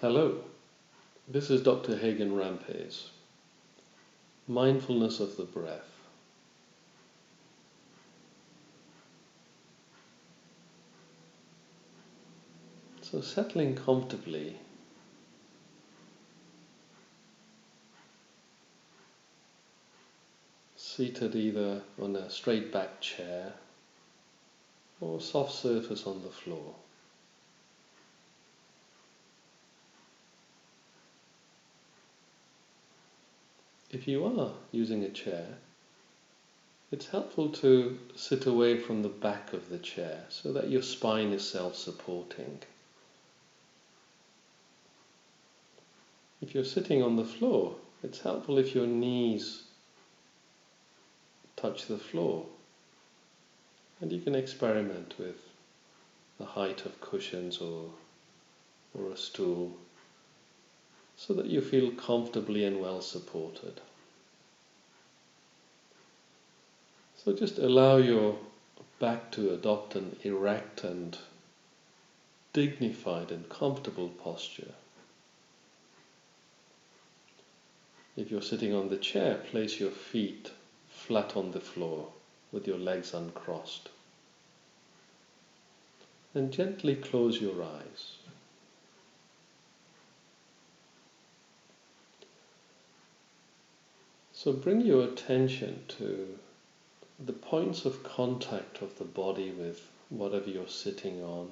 Hello, this is Dr. Hagen Rampes. Mindfulness of the breath. So settling comfortably, seated either on a straight back chair or a soft surface on the floor. If you are using a chair, it's helpful to sit away from the back of the chair so that your spine is self-supporting. If you're sitting on the floor, it's helpful if your knees touch the floor, and you can experiment with the height of cushions or a stool so that you feel comfortably and well supported. So just allow your back to adopt an erect and dignified and comfortable posture. If you're sitting on the chair, place your feet flat on the floor with your legs uncrossed. And gently close your eyes. So bring your attention to the points of contact of the body with whatever you're sitting on,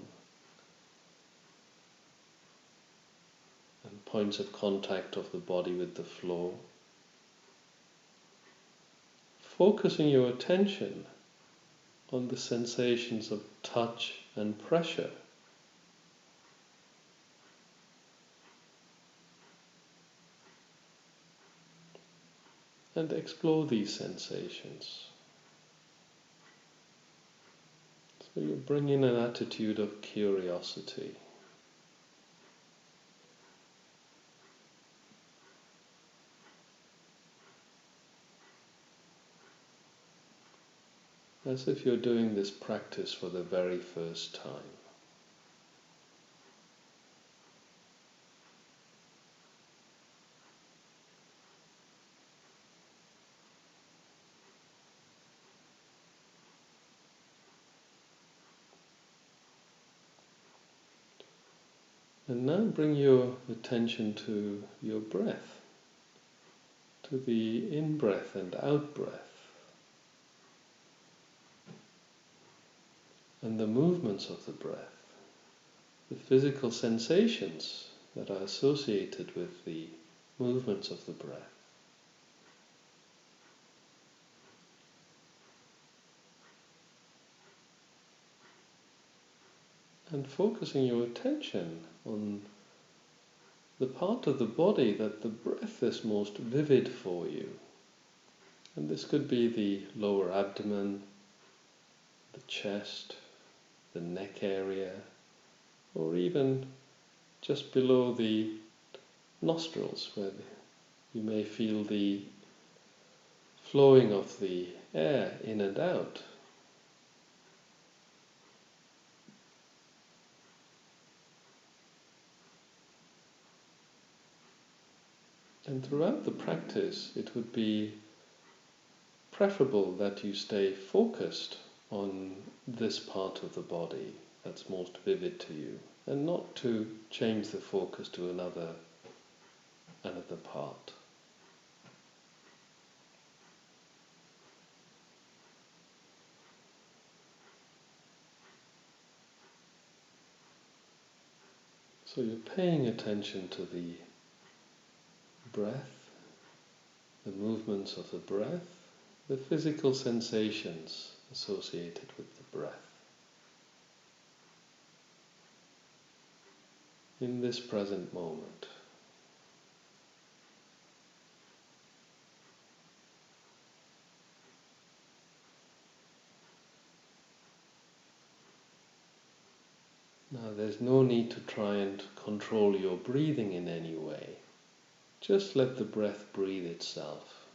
and points of contact of the body with the floor. Focusing your attention on the sensations of touch and pressure. And explore these sensations. So you bring in an attitude of curiosity. As if you're doing this practice for the very first time. And now bring your attention to your breath, to the in-breath and out-breath, and the movements of the breath, the physical sensations that are associated with the movements of the breath. And focusing your attention on the part of the body that the breath is most vivid for you. And this could be the lower abdomen, the chest, the neck area, or even just below the nostrils, where you may feel the flowing of the air in and out. And throughout the practice, it would be preferable that you stay focused on this part of the body that's most vivid to you, and not to change the focus to another part. So you're paying attention to the breath, the movements of the breath, the physical sensations associated with the breath. In this present moment. Now there's no need to try and control your breathing in any way. Just let the breath breathe itself.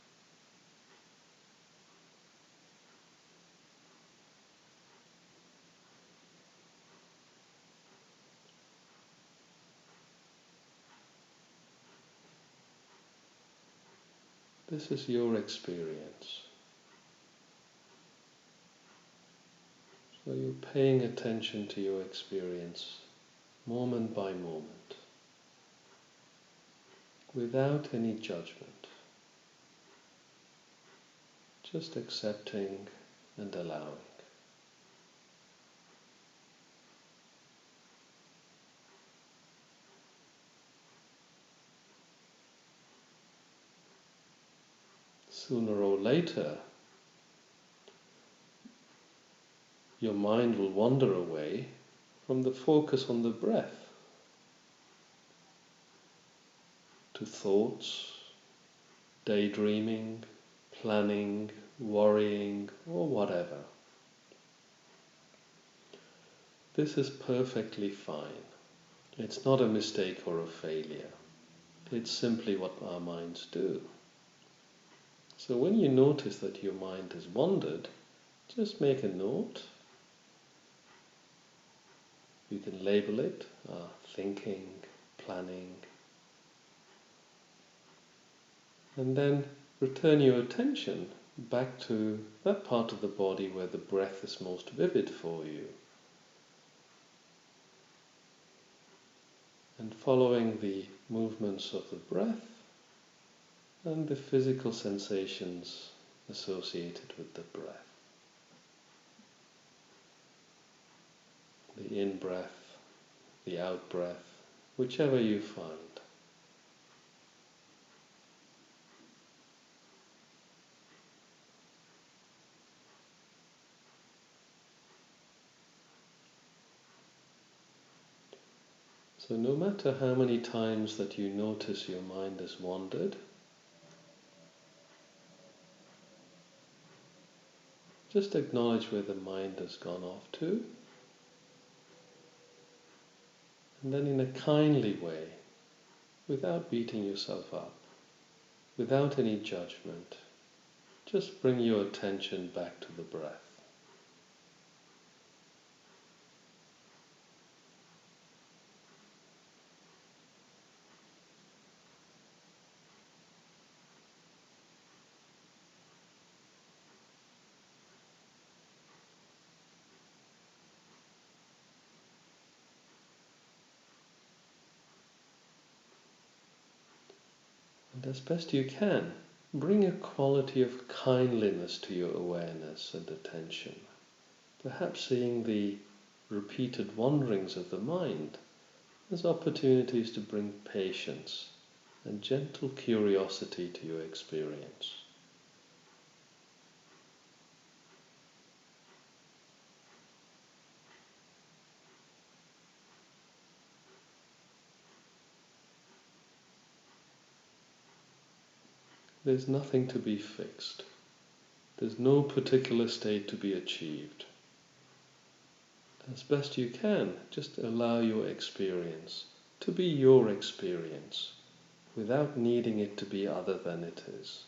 This is your experience. So you're paying attention to your experience moment by moment, without any judgment, just accepting and allowing. Sooner or later, your mind will wander away from the focus on the breath to thoughts, daydreaming, planning, worrying, or whatever. This is perfectly fine. It's not a mistake or a failure. It's simply what our minds do. So when you notice that your mind has wandered, just make a note. You can label it thinking, planning, and then return your attention back to that part of the body where the breath is most vivid for you. And following the movements of the breath and the physical sensations associated with the breath. The in-breath, the out-breath, whichever you find. So no matter how many times that you notice your mind has wandered, just acknowledge where the mind has gone off to, and then in a kindly way, without beating yourself up, without any judgment, just bring your attention back to the breath. And as best you can, bring a quality of kindliness to your awareness and attention. Perhaps seeing the repeated wanderings of the mind as opportunities to bring patience and gentle curiosity to your experience. There's nothing to be fixed. There's no particular state to be achieved. As best you can, just allow your experience to be your experience without needing it to be other than it is.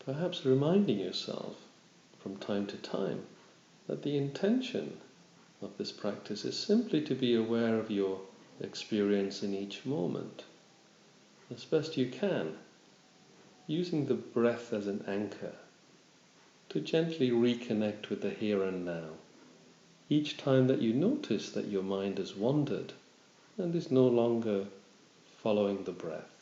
Perhaps reminding yourself from time to time that the intention of this practice is simply to be aware of your experience in each moment, as best you can, using the breath as an anchor to gently reconnect with the here and now, each time that you notice that your mind has wandered and is no longer following the breath.